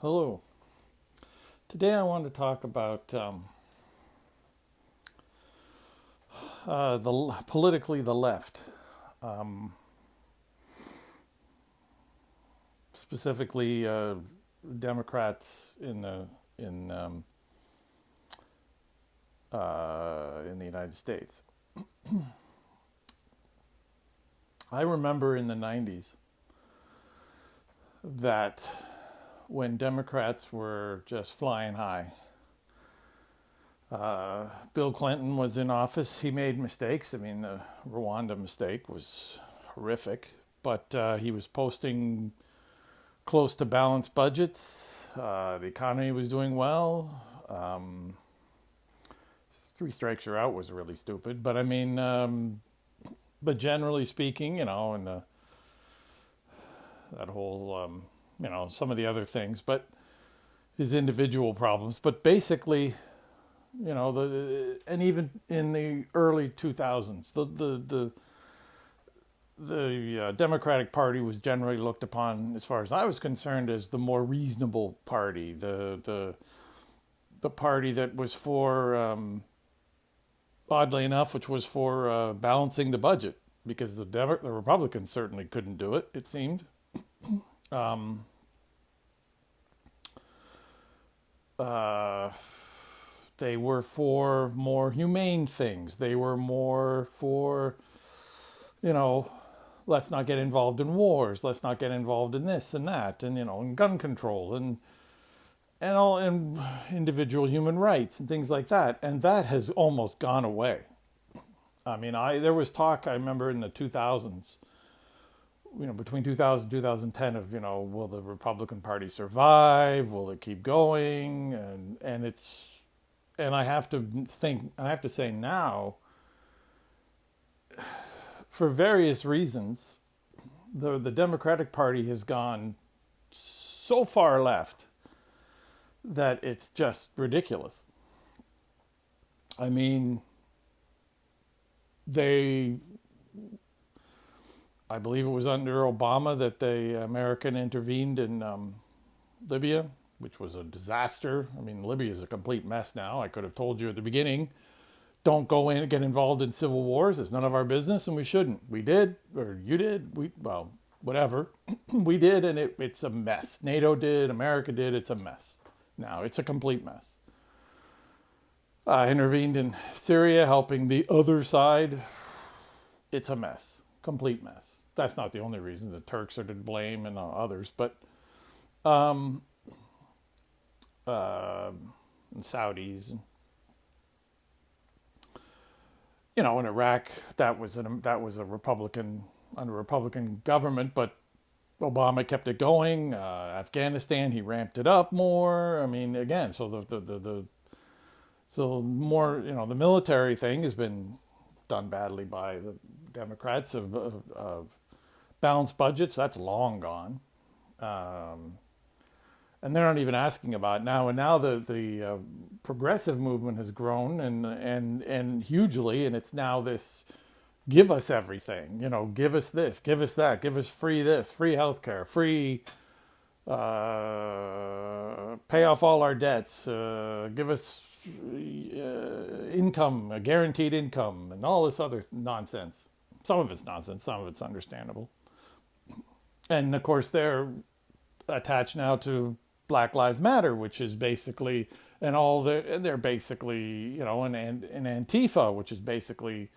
Hello. Today I want to talk about politically the left, um, specifically Democrats in the United States. I remember in the '90s that when Democrats were just flying high. Bill Clinton was in office. He made mistakes. I mean, the Rwanda mistake was horrific, but he was posting close to balanced budgets. The economy was doing well. Three strikes you're out was really stupid, but I mean, but generally speaking, and that whole, some of the other things, but his individual problems. But basically, and even in the early 2000s, the Democratic Party was generally looked upon, as far as I was concerned, as the more reasonable party, the party that was for, oddly enough, which was for balancing the budget, because the Republicans certainly couldn't do it. It seemed. Um, uh, they were for more humane things. They were more for, you know, let's not get involved in wars. Let's not get involved in this and that, and in gun control and all and individual human rights and things like that. And that has almost gone away. I mean, I there was talk I remember in the 2000s, between 2000 and 2010 of, will the Republican Party survive? Will it keep going? And I have to say now, for various reasons, the Democratic Party has gone so far left that it's just ridiculous. I mean, they, I believe it was under Obama that the American intervened in Libya, which was a disaster. I mean, Libya is a complete mess now. I could have told you at the beginning, don't go in and get involved in civil wars. It's none of our business, and we shouldn't. We did, or you did. Well, whatever. We did, and it's a mess. NATO did, America did. It's a mess. Now it's a complete mess. Intervened in Syria, helping the other side. It's a mess, complete mess. That's not the only reason. The Turks are to blame and others, but um, and Saudis, and in Iraq, that was a Republican under Republican government, but Obama kept it going. Afghanistan, he ramped it up more. I mean, again, so so more, the military thing has been done badly by the Democrats of balanced budgets. That's long gone. Um, and they're not even asking about it now. And now the progressive movement has grown and hugely, and it's now this give us everything, give us this, give us that, give us free this, free healthcare, free pay off all our debts, give us income, a guaranteed income, and all this other nonsense. Some of it's nonsense, some of it's understandable. And of course, they're attached now to Black Lives Matter, which is basically, they're basically, an Antifa, which is basically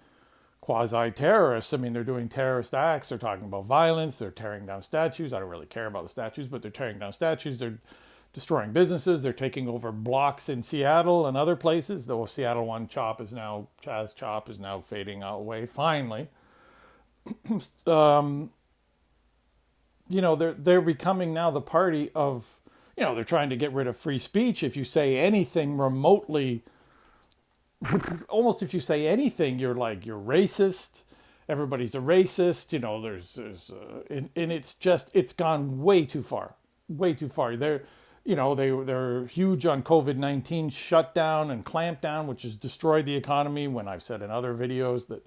quasi terrorists. I mean, they're doing terrorist acts. They're talking about violence. They're tearing down statues. I don't really care about the statues, but they're tearing down statues. They're destroying businesses. They're taking over blocks in Seattle and other places. Though Seattle one Chaz Chop is now fading away finally. Um, they're becoming now the party of, they're trying to get rid of free speech. If you say anything remotely, almost if you say anything, you're racist. Everybody's a racist. And it's gone way too far. They're huge on COVID-19 shutdown and clampdown, which has destroyed the economy. When I've said in other videos that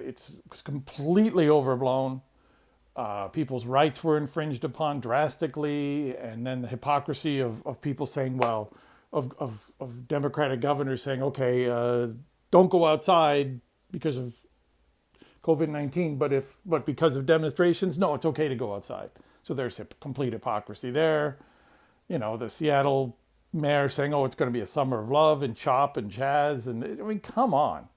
it's completely overblown. People's rights were infringed upon drastically, and then the hypocrisy of people saying, well, of Democratic governors saying, okay, don't go outside because of COVID-19, but because of demonstrations, no, it's okay to go outside. So there's complete hypocrisy there. You know, the Seattle mayor saying, oh, it's going to be a summer of love and chop and jazz. And I mean, come on.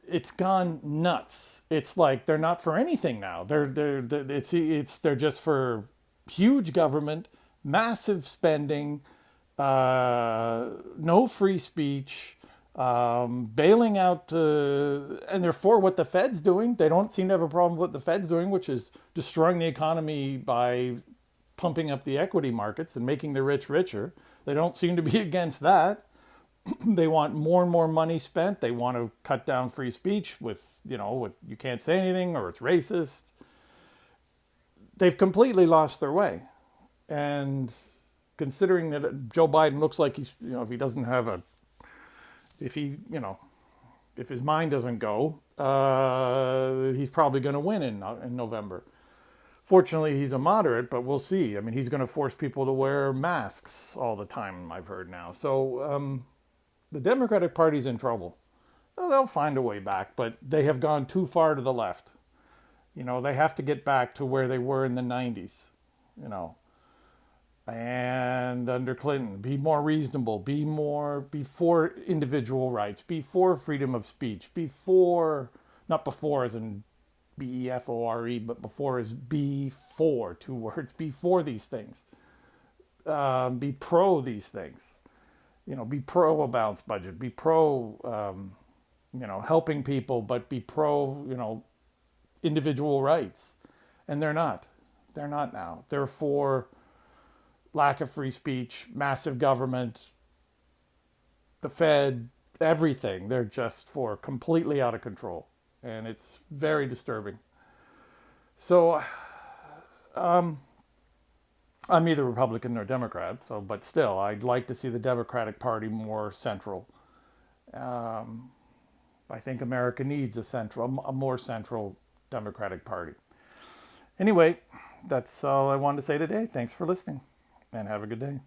It's gone nuts. It's like they're not for anything now. They're just for huge government, massive spending, no free speech, bailing out, and they're for what the Fed's doing. They don't seem to have a problem with what the Fed's doing, which is destroying the economy by pumping up the equity markets and making the rich richer. They don't seem to be against that. They want more and more money spent. They want to cut down free speech with, with you can't say anything or it's racist. They've completely lost their way. And considering that Joe Biden looks like he's, if he doesn't have if his mind doesn't go, he's probably going to win in November. Fortunately, he's a moderate, but we'll see. I mean, he's going to force people to wear masks all the time, I've heard now. So the Democratic Party's in trouble. Well, they'll find a way back, but they have gone too far to the left. They have to get back to where they were in the 90s, and under Clinton, be more reasonable, be for individual rights, be for freedom of speech, not before as in BEFORE, but before as be for, 2 words, be for these things, be pro these things, be pro a balanced budget, be pro, helping people, but be pro, individual rights. And they're not now. They're for lack of free speech, massive government, the Fed, everything. They're just for completely out of control. And it's very disturbing. So I'm neither Republican nor Democrat, but still, I'd like to see the Democratic Party more central. I think America needs a more central Democratic Party. Anyway, that's all I wanted to say today. Thanks for listening, and have a good day.